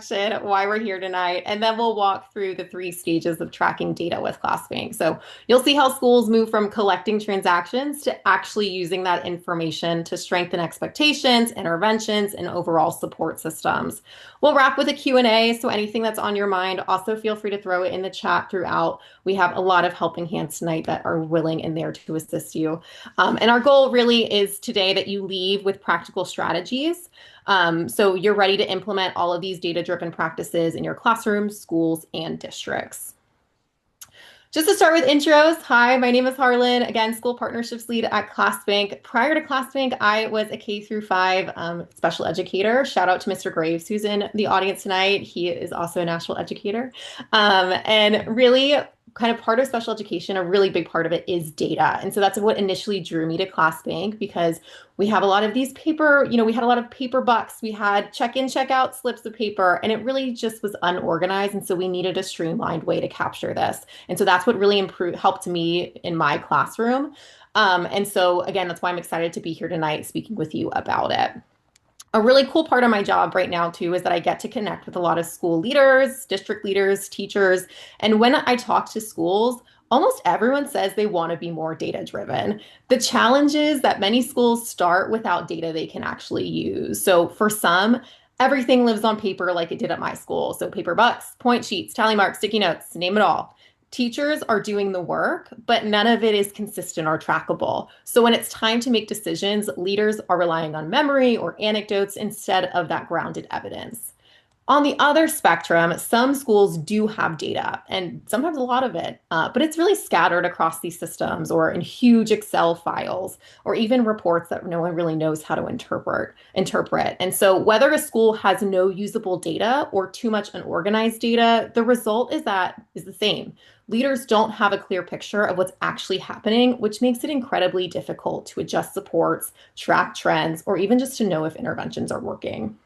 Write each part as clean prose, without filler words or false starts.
why we're here tonight, and then we'll walk through the three stages of tracking data with ClassBank. So you'll see how schools move from collecting transactions to actually using that information to strengthen expectations, interventions, and overall support systems. We'll wrap with a Q&A, so anything that's on your mind, also feel free to throw it in the chat throughout. We have a lot of helping hands tonight that are willing and there to assist you. And our goal really is today that you leave with practical strategies. So you're ready to implement all of these data-driven practices in your classrooms, schools, and districts. Just to start with intros, hi, my name is Harlan, again, School Partnerships Lead at ClassBank. Prior to ClassBank, I was a K through 5 special educator. Shout out to Mr. Graves, who's in the audience tonight. He is also a national educator. And really, kind of part of special education, a really big part of it is data. And so that's what initially drew me to ClassBank, because we have a lot of these paper, we had a lot of paper bucks. We had check-in, check-out slips of paper, and it really just was unorganized. And so we needed a streamlined way to capture this. And so that's what really helped me in my classroom. And so again, that's why I'm excited to be here tonight speaking with you about it. A really cool part of my job right now, too, is that I get to connect with a lot of school leaders, district leaders, teachers. And when I talk to schools, almost everyone says they want to be more data-driven. The challenge is that many schools start without data they can actually use. So for some, everything lives on paper like it did at my school. So paper bucks, point sheets, tally marks, sticky notes, name it all. Teachers are doing the work, but none of it is consistent or trackable. So when it's time to make decisions, leaders are relying on memory or anecdotes instead of that grounded evidence. On the other spectrum, some schools do have data, and sometimes a lot of it, but it's really scattered across these systems or in huge Excel files, or even reports that no one really knows how to interpret. And so whether a school has no usable data or too much unorganized data, the result is the same. Leaders don't have a clear picture of what's actually happening, which makes it incredibly difficult to adjust supports, track trends, or even just to know if interventions are working.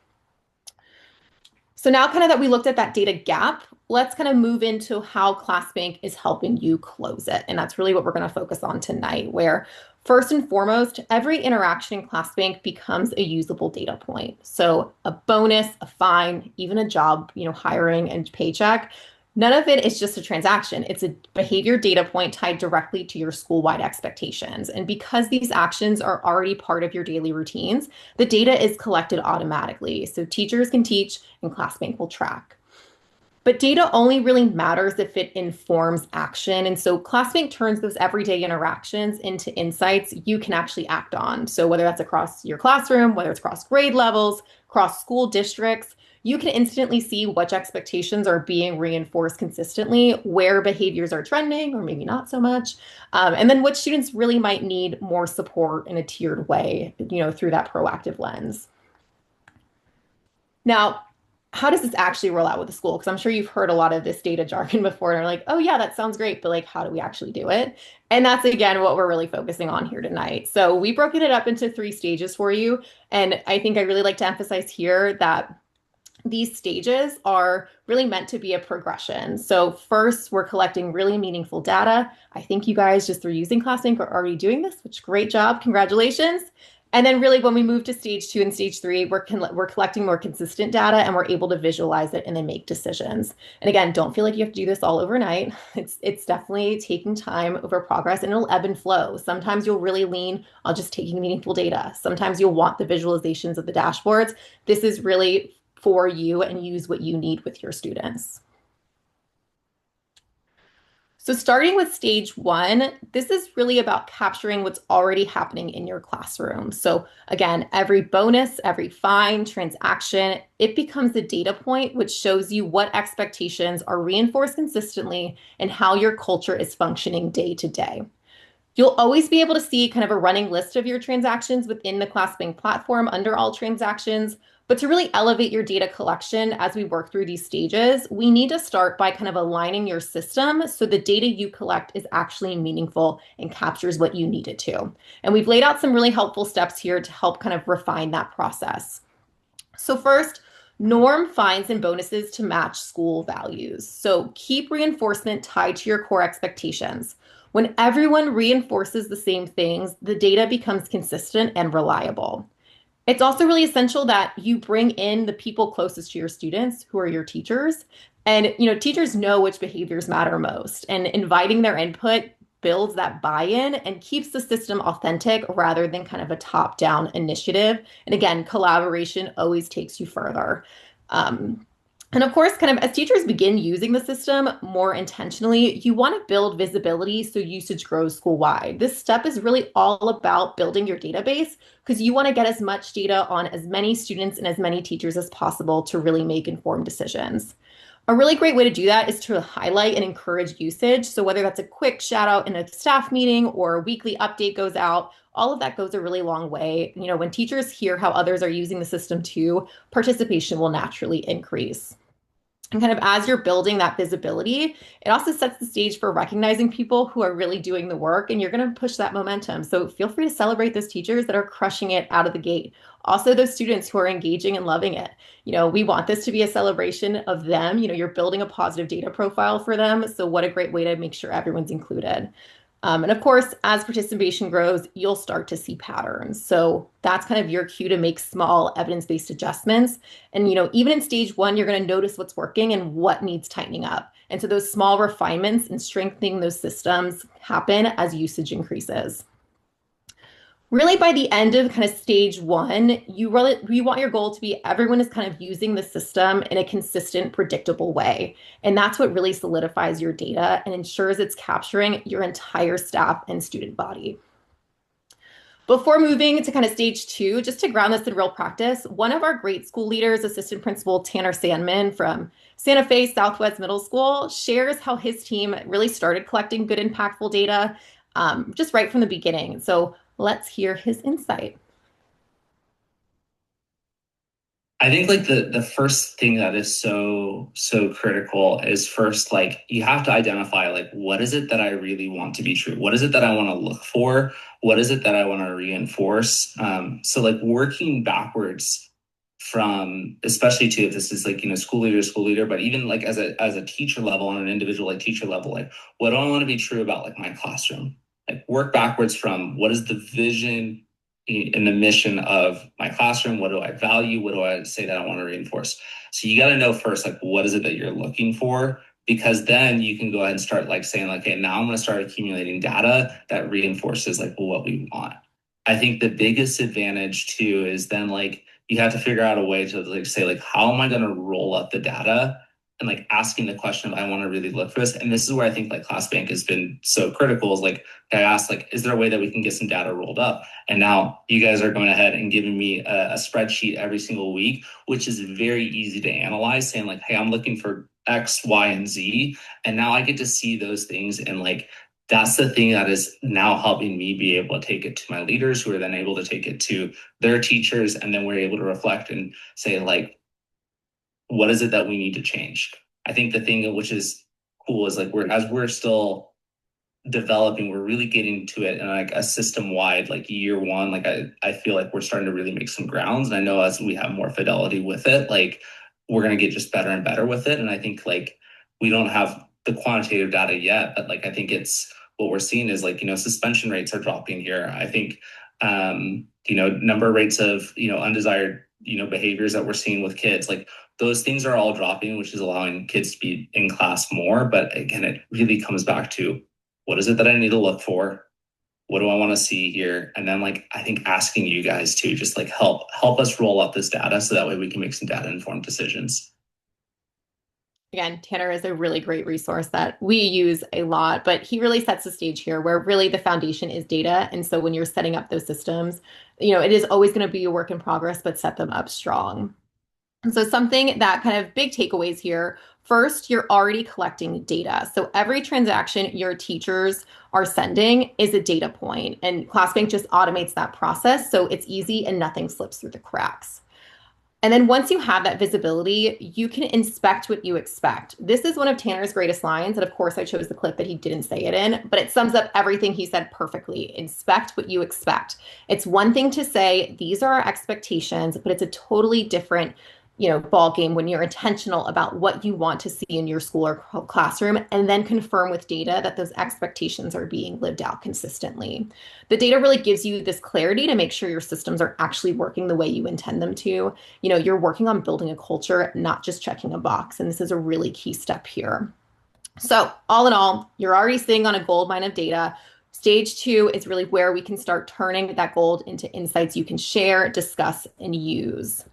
So now kind of that we looked at that data gap, let's kind of move into how ClassBank is helping you close it. And that's really what we're going to focus on tonight, where first and foremost, every interaction in ClassBank becomes a usable data point. So a bonus, a fine, even a job, hiring and paycheck, none of it is just a transaction. It's a behavior data point tied directly to your school-wide expectations. And because these actions are already part of your daily routines, the data is collected automatically. So teachers can teach and ClassBank will track. But data only really matters if it informs action. And so ClassBank turns those everyday interactions into insights you can actually act on. So whether that's across your classroom, whether it's across grade levels, across school districts, you can instantly see which expectations are being reinforced consistently, where behaviors are trending, or maybe not so much, and then which students really might need more support in a tiered way, through that proactive lens. Now, how does this actually roll out with the school? Because I'm sure you've heard a lot of this data jargon before and are like, oh yeah, that sounds great, but like, how do we actually do it? And that's, again, what we're really focusing on here tonight. So we've broken it up into 3 stages for you. And I think I really like to emphasize here that these stages are really meant to be a progression. So first, we're collecting really meaningful data. I think you guys, just through using ClassBank, are already doing this, which great job, congratulations. And then really when we move to stage 2 and stage 3, we're collecting more consistent data and we're able to visualize it and then make decisions. And again, don't feel like you have to do this all overnight. It's definitely taking time over progress, and it'll ebb and flow. Sometimes you'll really lean on just taking meaningful data. Sometimes you'll want the visualizations of the dashboards. This is really for you and use what you need with your students. So starting with stage 1, this is really about capturing what's already happening in your classroom. So again, every bonus, every fine, transaction, it becomes a data point which shows you what expectations are reinforced consistently and how your culture is functioning day to day. You'll always be able to see kind of a running list of your transactions within the ClassBank platform under all transactions. But to really elevate your data collection as we work through these stages, we need to start by kind of aligning your system so the data you collect is actually meaningful and captures what you need it to. And we've laid out some really helpful steps here to help kind of refine that process. So first, norm fines and bonuses to match school values. So keep reinforcement tied to your core expectations. When everyone reinforces the same things, the data becomes consistent and reliable. It's also really essential that you bring in the people closest to your students, who are your teachers. And, teachers know which behaviors matter most, and inviting their input builds that buy-in and keeps the system authentic rather than kind of a top-down initiative. And again, collaboration always takes you further. Um, and of course, kind of as teachers begin using the system more intentionally, you want to build visibility so usage grows school-wide. This step is really all about building your database because you want to get as much data on as many students and as many teachers as possible to really make informed decisions. A really great way to do that is to highlight and encourage usage. So whether that's a quick shout out in a staff meeting or a weekly update goes out, all of that goes a really long way. When teachers hear how others are using the system too, participation will naturally increase. And kind of as you're building that visibility, it also sets the stage for recognizing people who are really doing the work, and you're going to push that momentum. So feel free to celebrate those teachers that are crushing it out of the gate. Also, those students who are engaging and loving it. We want this to be a celebration of them. You're building a positive data profile for them. So, what a great way to make sure everyone's included. And of course, as participation grows, you'll start to see patterns. So that's kind of your cue to make small evidence-based adjustments. And even in stage one, you're going to notice what's working and what needs tightening up. And so those small refinements and strengthening those systems happen as usage increases. Really, by the end of kind of stage one, you want your goal to be everyone is kind of using the system in a consistent, predictable way. And that's what really solidifies your data and ensures it's capturing your entire staff and student body. Before moving to kind of stage two, just to ground this in real practice, one of our great school leaders, Assistant Principal Tanner Sandman from Santa Fe Southwest Middle School, shares how his team really started collecting good, impactful data just right from the beginning. So let's hear his insight. I think like the first thing that is so critical is first like you have to identify like what is it that I really want to be true? What is it that I want to look for? What is it that I want to reinforce? So like working backwards from especially too if this is like school leader, but even like as a teacher level on an individual like teacher level, like what do I want to be true about like my classroom? Like work backwards from what is the vision in the mission of my classroom? What do I value? What do I say that I want to reinforce? So you got to know first, like, what is it that you're looking for? Because then you can go ahead and start like saying, like, okay, now I'm going to start accumulating data that reinforces like what we want. I think the biggest advantage too is then like you have to figure out a way to like say, like, how am I going to roll up the data and like asking the question, I want to really look for this. And this is where I think like ClassBank has been so critical is like, I asked, like, is there a way that we can get some data rolled up? And now you guys are going ahead and giving me a spreadsheet every single week, which is very easy to analyze, saying like, hey, I'm looking for X, Y, and Z. And now I get to see those things. And like, that's the thing that is now helping me be able to take it to my leaders who are then able to take it to their teachers. And then we're able to reflect and say, like, what is it that we need to change? I think the thing which is cool is like we're still developing, we're really getting to it in like a system wide like year one. Like I feel like we're starting to really make some grounds. And I know as we have more fidelity with it, like we're gonna get just better and better with it. And I think like we don't have the quantitative data yet, but like I think it's what we're seeing is like, suspension rates are dropping here. I think number rates of, undesired, behaviors that we're seeing with kids, like those things are all dropping, which is allowing kids to be in class more. But again, it really comes back to what is it that I need to look for? What do I want to see here? And then like I think asking you guys to just like help us roll up this data so that way we can make some data informed decisions. Again, Tanner is a really great resource that we use a lot, but he really sets the stage here where really the foundation is data. And so when you're setting up those systems, it is always going to be a work in progress, but set them up strong. And so something that kind of big takeaways here. First, you're already collecting data. So every transaction your teachers are sending is a data point, and ClassBank just automates that process so it's easy and nothing slips through the cracks. And then once you have that visibility, you can inspect what you expect. This is one of Tanner's greatest lines. And of course, I chose the clip that he didn't say it in, but it sums up everything he said perfectly. Inspect what you expect. It's one thing to say, these are our expectations, but it's a totally different ball game when you're intentional about what you want to see in your school or classroom, and then confirm with data that those expectations are being lived out consistently. The data really gives you this clarity to make sure your systems are actually working the way you intend them to. You're working on building a culture, not just checking a box. And this is a really key step here. So, all in all, you're already sitting on a gold mine of data. Stage two is really where we can start turning that gold into insights you can share, discuss, and use.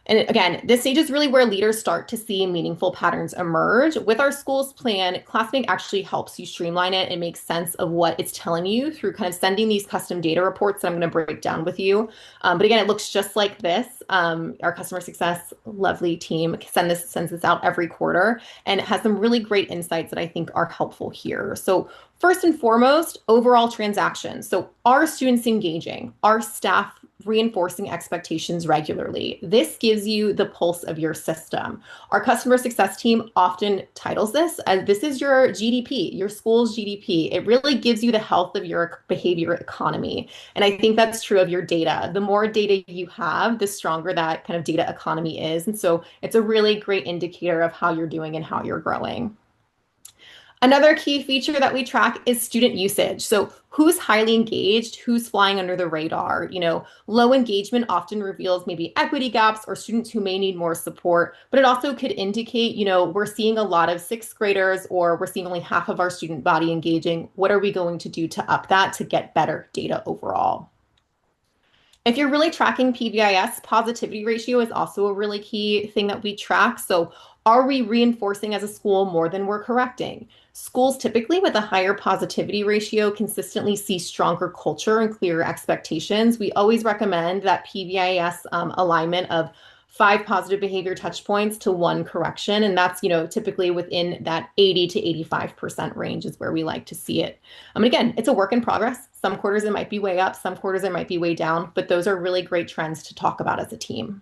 And again, this stage is really where leaders start to see meaningful patterns emerge. With our school's plan, ClassBank actually helps you streamline it and make sense of what it's telling you through kind of sending these custom data reports that I'm going to break down with you. But again, it looks just like this. Our customer success lovely team sends this out every quarter, and it has some really great insights that I think are helpful here. So first and foremost, overall transactions. So are students engaging? Are staff reinforcing expectations regularly? This gives you the pulse of your system. Our customer success team often titles this as this is your GDP, your school's GDP. It really gives you the health of your behavior economy. And I think that's true of your data. The more data you have, the stronger that kind of data economy is. And so it's a really great indicator of how you're doing and how you're growing. Another key feature that we track is student usage. So who's highly engaged, who's flying under the radar. Low engagement often reveals maybe equity gaps or students who may need more support, but it also could indicate, we're seeing a lot of sixth graders or we're seeing only half of our student body engaging. What are we going to do to up that to get better data overall? If you're really tracking PBIS, positivity ratio is also a really key thing that we track. So are we reinforcing as a school more than we're correcting? Schools typically with a higher positivity ratio consistently see stronger culture and clearer expectations. We always recommend that PBIS alignment of 5 positive behavior touch points to 1 correction. And that's, typically within that 80 to 85% range is where we like to see it. Again, it's a work in progress. Some quarters it might be way up, some quarters it might be way down, but those are really great trends to talk about as a team.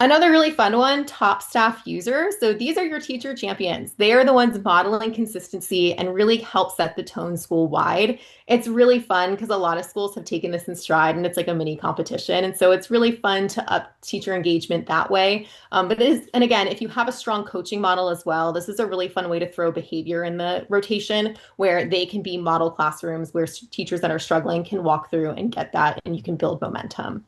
Another really fun one, top staff users. So these are your teacher champions. They are the ones modeling consistency and really help set the tone school wide. It's really fun because a lot of schools have taken this in stride and it's like a mini competition. And so it's really fun to up teacher engagement that way. But it is, and again, if you have a strong coaching model as well, this is a really fun way to throw behavior in the rotation where they can be model classrooms where teachers that are struggling can walk through and get that and you can build momentum.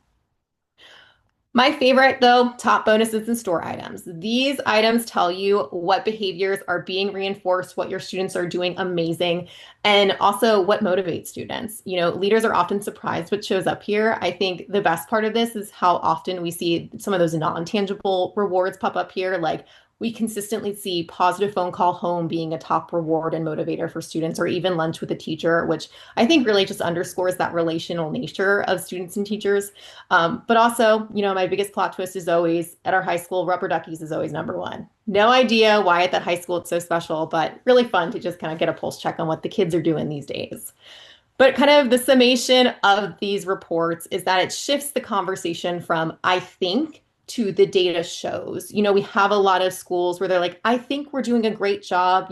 My favorite, though, top bonuses and store items. These items tell you what behaviors are being reinforced, what your students are doing amazing, and also what motivates students. Leaders are often surprised what shows up here. I think the best part of this is how often we see some of those non-tangible rewards pop up here, like we consistently see positive phone call home being a top reward and motivator for students, or even lunch with a teacher, which I think really just underscores that relational nature of students and teachers. But also, my biggest plot twist is always at our high school, rubber duckies is always number one. No idea why at that high school it's so special, but really fun to just kind of get a pulse check on what the kids are doing these days. But kind of the summation of these reports is that it shifts the conversation from I think to the data shows. We have a lot of schools where they're like, I think we're doing a great job,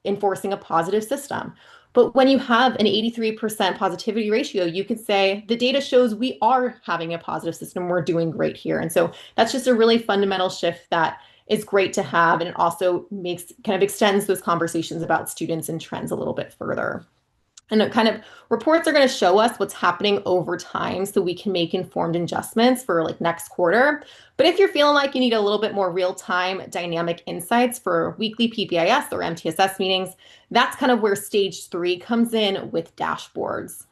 enforcing a positive system. But when you have an 83% positivity ratio, you could say the data shows we are having a positive system. We're doing great here. And so that's just a really fundamental shift that is great to have. And it also kind of extends those conversations about students and trends a little bit further. And it kind of reports are going to show us what's happening over time so we can make informed adjustments for like next quarter. But if you're feeling like you need a little bit more real-time dynamic insights for weekly PBIS or MTSS meetings, that's kind of where stage 3 comes in with dashboards.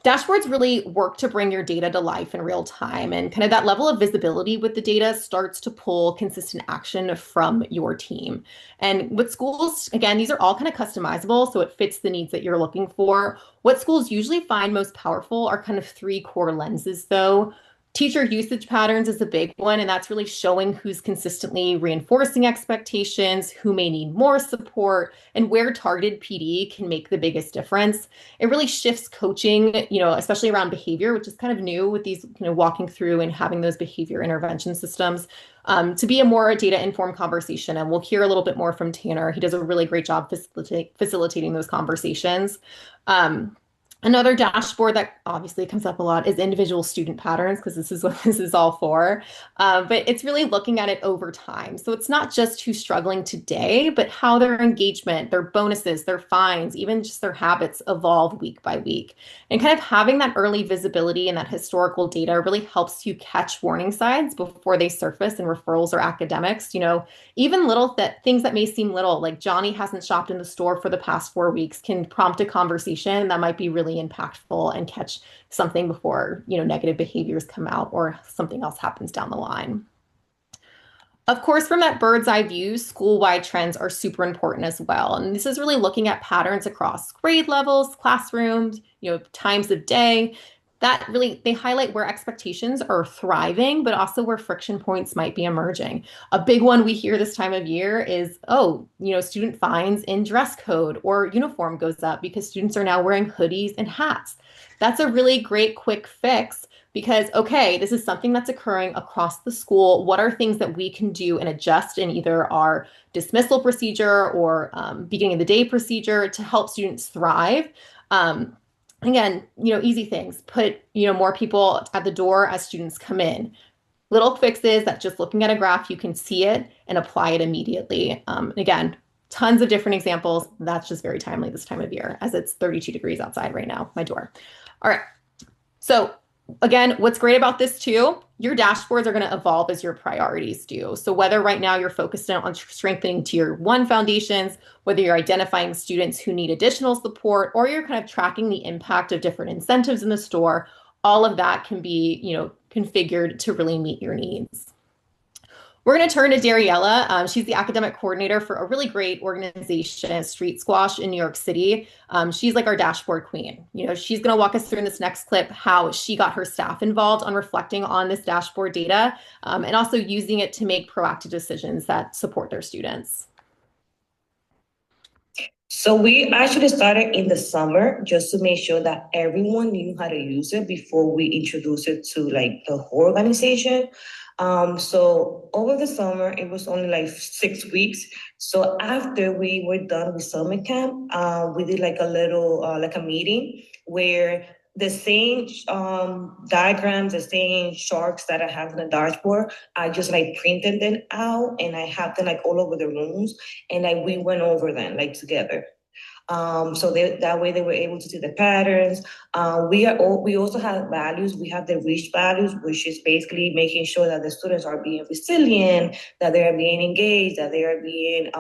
Dashboards really work to bring your data to life in real time, and kind of that level of visibility with the data starts to pull consistent action from your team. And with schools, again, these are all kind of customizable, so it fits the needs that you're looking for. What schools usually find most powerful are kind of 3 core lenses, though. Teacher usage patterns is a big one, and that's really showing who's consistently reinforcing expectations, who may need more support, and where targeted PD can make the biggest difference. It really shifts coaching, especially around behavior, which is kind of new with these, walking through and having those behavior intervention systems, to be a more data-informed conversation. And we'll hear a little bit more from Tanner. He does a really great job facilitating those conversations. Another dashboard that obviously comes up a lot is individual student patterns, because this is what this is all for. But it's really looking at it over time. So it's not just who's struggling today, but how their engagement, their bonuses, their fines, even just their habits evolve week by week. And kind of having that early visibility and that historical data really helps you catch warning signs before they surface in referrals or academics. Even little things that may seem little, like Johnny hasn't shopped in the store for the past 4 weeks, can prompt a conversation that might be really impactful and catch something before, negative behaviors come out or something else happens down the line. Of course, from that bird's eye view, school-wide trends are super important as well. And this is really looking at patterns across grade levels, classrooms, times of day. That really, they highlight where expectations are thriving, but also where friction points might be emerging. A big one we hear this time of year is, oh, student fines in dress code or uniform goes up because students are now wearing hoodies and hats. That's a really great quick fix because, okay, this is something that's occurring across the school. What are things that we can do and adjust in either our dismissal procedure or beginning of the day procedure to help students thrive? Um, Again, easy things. Put, more people at the door as students come in. Little fixes that just looking at a graph, you can see it and apply it immediately. Again, tons of different examples. That's just very timely this time of year as it's 32 degrees outside right now, my door. All right. So again, what's great about this too, your dashboards are going to evolve as your priorities do. So whether right now you're focused on strengthening tier one foundations, whether you're identifying students who need additional support, or you're kind of tracking the impact of different incentives in the store, all of that can be, configured to really meet your needs. We're going to turn to Dariella. She's the academic coordinator for a really great organization, Street Squash in New York City. She's like our dashboard queen. She's going to walk us through in this next clip how she got her staff involved on reflecting on this dashboard data and also using it to make proactive decisions that support their students. So we actually started in the summer just to make sure that everyone knew how to use it before we introduced it to like the whole organization. So over the summer, it was only like 6 weeks. So after we were done with summer camp, we did like a little like a meeting where the same diagrams, the same charts that I have in the dashboard, I just like printed them out and I have them like all over the rooms and like we went over them like together. That way they were able to see the patterns. We also have values. We have the reach values, which is basically making sure that the students are being resilient, that they are being engaged, that they are being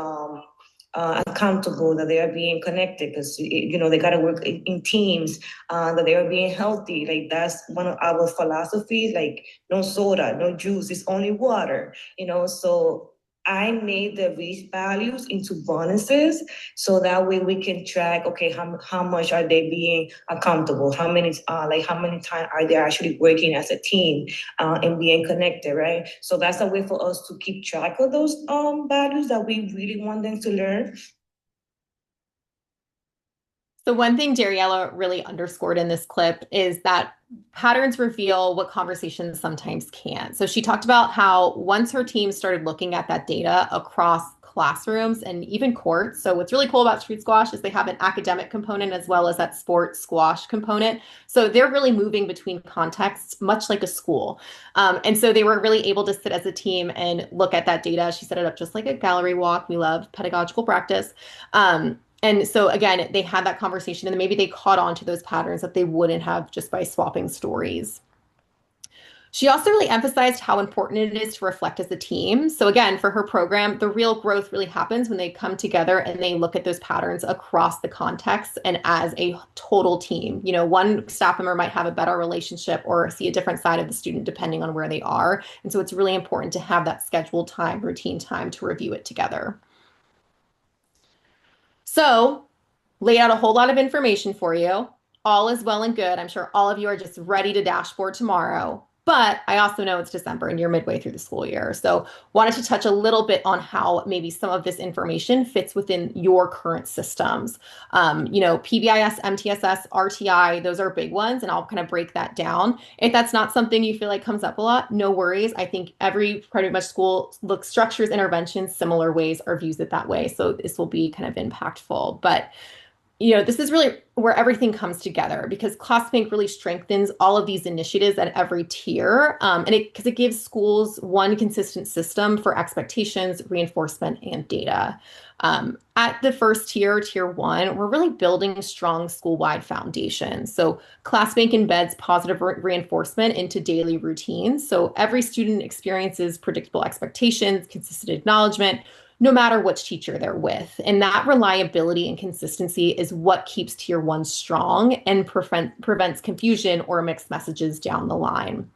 accountable, that they are being connected because they got to work in teams, that they are being healthy. Like that's one of our philosophies. Like no soda, no juice, it's only water. So I made the reach values into bonuses so that way we can track, okay, how much are they being accountable? How many times are they actually working as a team and being connected, right? So that's a way for us to keep track of those values that we really want them to learn. So one thing Dariella really underscored in this clip is that patterns reveal what conversations sometimes can't. So she talked about how once her team started looking at that data across classrooms and even courts. So what's really cool about Street Squash is they have an academic component as well as that sports squash component. So they're really moving between contexts, much like a school. And so they were really able to sit as a team and look at that data. She set it up just like a gallery walk. We love pedagogical practice. And so again, they had that conversation and maybe they caught on to those patterns that they wouldn't have just by swapping stories. She also really emphasized how important it is to reflect as a team. So again, for her program, the real growth really happens when they come together and they look at those patterns across the context and as a total team. One staff member might have a better relationship or see a different side of the student depending on where they are. And so it's really important to have that scheduled time, routine time to review it together. So, laid out a whole lot of information for you. All is well and good. I'm sure all of you are just ready to dashboard tomorrow. But I also know it's December and you're midway through the school year. So, wanted to touch a little bit on how maybe some of this information fits within your current systems. PBIS, MTSS, RTI, those are big ones, and I'll kind of break that down. If that's not something you feel like comes up a lot, no worries. I think every pretty much school looks structures interventions similar ways or views it that way. So, this will be kind of impactful. But this is really where everything comes together because ClassBank really strengthens all of these initiatives at every tier. And because it gives schools one consistent system for expectations, reinforcement, and data. At the first tier, tier one, we're really building a strong school-wide foundation. So ClassBank embeds positive reinforcement into daily routines. So every student experiences predictable expectations, consistent acknowledgement, no matter which teacher they're with. And that reliability and consistency is what keeps tier one strong and prevents confusion or mixed messages down the line.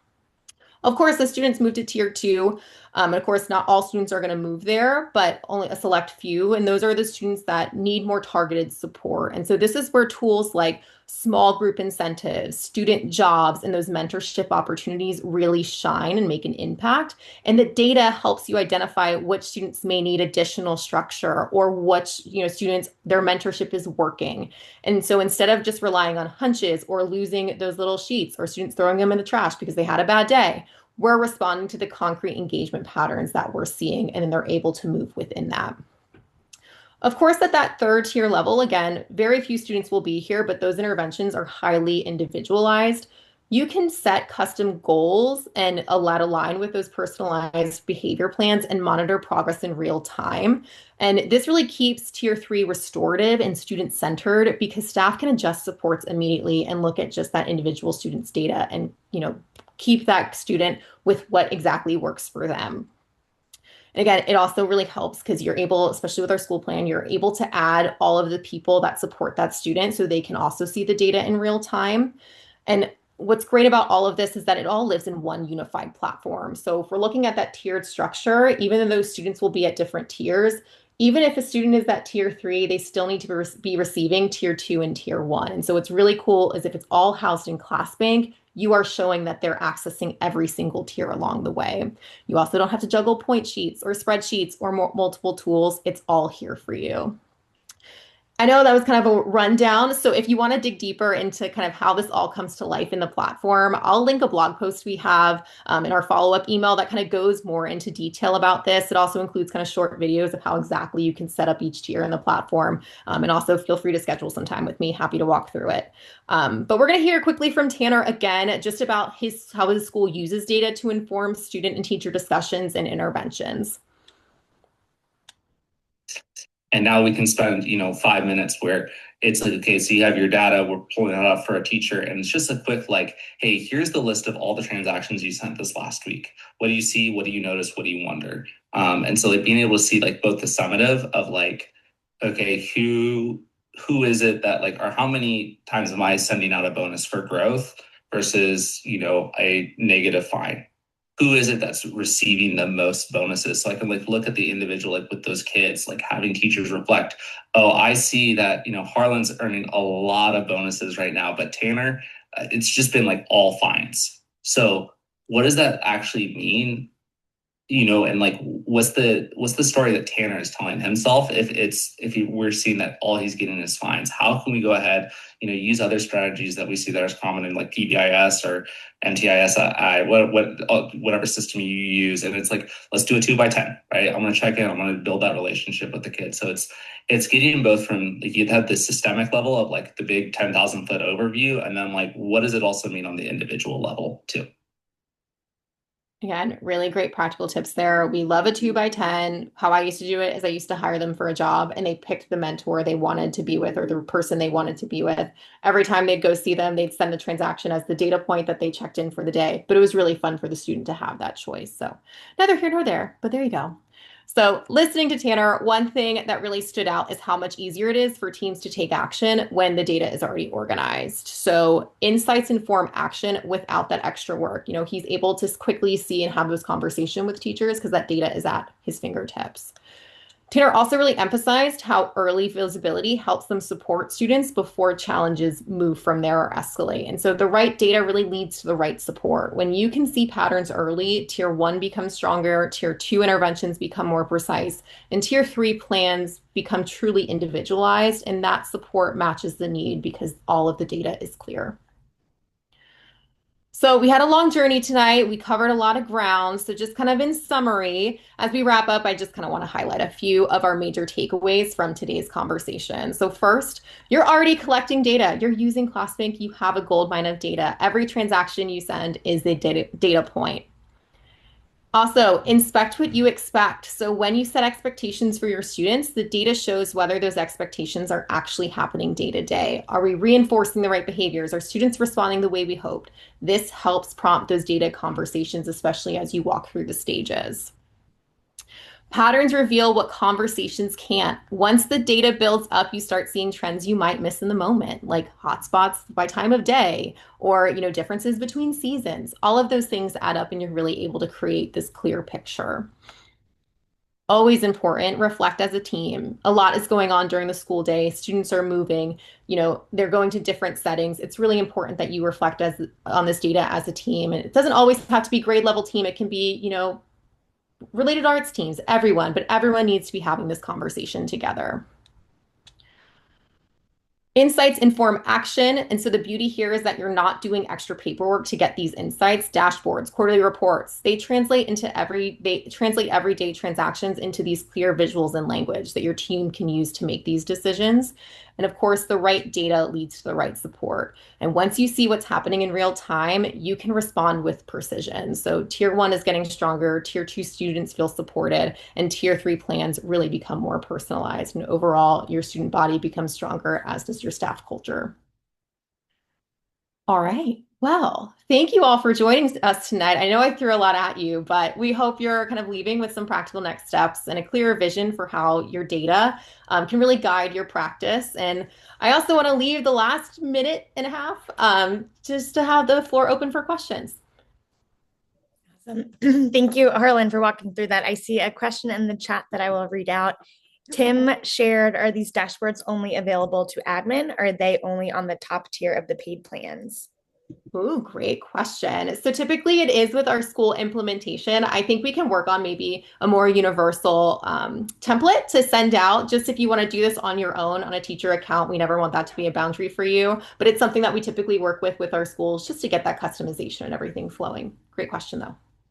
Of course, the students move to tier two. And of course, not all students are going to move there, but only a select few. And those are the students that need more targeted support. And so this is where tools like small group incentives, student jobs, and those mentorship opportunities really shine and make an impact. And the data helps you identify which students may need additional structure or which, students, their mentorship is working. And so instead of just relying on hunches or losing those little sheets or students throwing them in the trash because they had a bad day, we're responding to the concrete engagement patterns that we're seeing, and then they're able to move within that. Of course, at that third tier level, again, very few students will be here, but those interventions are highly individualized. You can set custom goals and let align with those personalized behavior plans and monitor progress in real time. And this really keeps tier three restorative and student centered because staff can adjust supports immediately and look at just that individual student's data and, keep that student with what exactly works for them. And again, it also really helps because you're able, especially with our school plan, you're able to add all of the people that support that student so they can also see the data in real time. And what's great about all of this is that it all lives in one unified platform. So if we're looking at that tiered structure, even though those students will be at different tiers, even if a student is at tier three, they still need to be receiving tier two and tier one. And so what's really cool is if it's all housed in ClassBank, you are showing that they're accessing every single tier along the way. You also don't have to juggle point sheets or spreadsheets or multiple tools. It's all here for you. I know that was kind of a rundown. So if you want to dig deeper into kind of how this all comes to life in the platform, I'll link a blog post we have in our follow-up email that kind of goes more into detail about this. It also includes kind of short videos of how exactly you can set up each tier in the platform. And also feel free to schedule some time with me. Happy to walk through it. But we're going to hear quickly from Tanner again, just about how his school uses data to inform student and teacher discussions and interventions. And now we can spend, 5 minutes where it's like, okay, so you have your data, we're pulling it up for a teacher, and it's just a quick like, hey, here's the list of all the transactions you sent this last week. What do you see? What do you notice? What do you wonder? And so like being able to see like both the summative of like, okay, who is it that like, or how many times am I sending out a bonus for growth versus, a negative fine? Who is it that's receiving the most bonuses? So I can like look at the individual, like with those kids, like having teachers reflect, oh, I see that, Harlan's earning a lot of bonuses right now, but Tanner, it's just been like all fines. So what does that actually mean? And like what's the story that Tanner is telling himself we're seeing that all he's getting is fines? How can we go ahead, use other strategies that we see that are common in like PBIS or MTISI, whatever system you use, and it's like, let's do a 2x10, right? I'm going to check in, I'm going to build that relationship with the kid. So it's getting both from like you have the systemic level of like the big 10,000 foot overview, and then like what does it also mean on the individual level too? Again, really great practical tips there. We love a 2x10. How I used to do it is I used to hire them for a job and they picked the mentor they wanted to be with or the person they wanted to be with. Every time they'd go see them, they'd send the transaction as the data point that they checked in for the day. But it was really fun for the student to have that choice. So neither here nor there, but there you go. So, listening to Tanner, one thing that really stood out is how much easier it is for teams to take action when the data is already organized. So, insights inform action without that extra work. He's able to quickly see and have those conversations with teachers because that data is at his fingertips. Tanner also really emphasized how early visibility helps them support students before challenges move from there or escalate. And so the right data really leads to the right support. When you can see patterns early, tier one becomes stronger, tier two interventions become more precise, and tier three plans become truly individualized, and that support matches the need because all of the data is clear. So we had a long journey tonight. We covered a lot of ground. So just kind of in summary, as we wrap up, I just kind of want to highlight a few of our major takeaways from today's conversation. So first, you're already collecting data. You're using ClassBank. You have a gold mine of data. Every transaction you send is a data point. Also, inspect what you expect. So when you set expectations for your students, the data shows whether those expectations are actually happening day to day. Are we reinforcing the right behaviors? Are students responding the way we hoped? This helps prompt those data conversations, especially as you walk through the stages. Patterns reveal what conversations can't. Once the data builds up, you start seeing trends you might miss in the moment, like hotspots by time of day or, differences between seasons. All of those things add up and you're really able to create this clear picture. Always important, reflect as a team. A lot is going on during the school day. Students are moving, they're going to different settings. It's really important that you reflect as on this data as a team. And it doesn't always have to be grade level team. It can be, related arts teams, everyone, but everyone needs to be having this conversation together. Insights inform action. And so the beauty here is that you're not doing extra paperwork to get these insights, dashboards, quarterly reports. They translate everyday transactions into these clear visuals and language that your team can use to make these decisions. And of course, the right data leads to the right support. And once you see what's happening in real time, you can respond with precision. So tier one is getting stronger, tier two students feel supported, and tier three plans really become more personalized. And overall, your student body becomes stronger, as does your staff culture. All right. Well, thank you all for joining us tonight. I know I threw a lot at you, but we hope you're kind of leaving with some practical next steps and a clearer vision for how your data can really guide your practice. And I also want to leave the last minute and a half just to have the floor open for questions. Awesome. Thank you, Harlan, for walking through that. I see a question in the chat that I will read out. Tim shared, are these dashboards only available to admin? Or are they only on the top tier of the paid plans? Ooh, great question. So typically it is with our school implementation. I think we can work on maybe a more universal template to send out just if you want to do this on your own on a teacher account. We never want that to be a boundary for you, but it's something that we typically work with our schools just to get that customization and everything flowing. Great question though.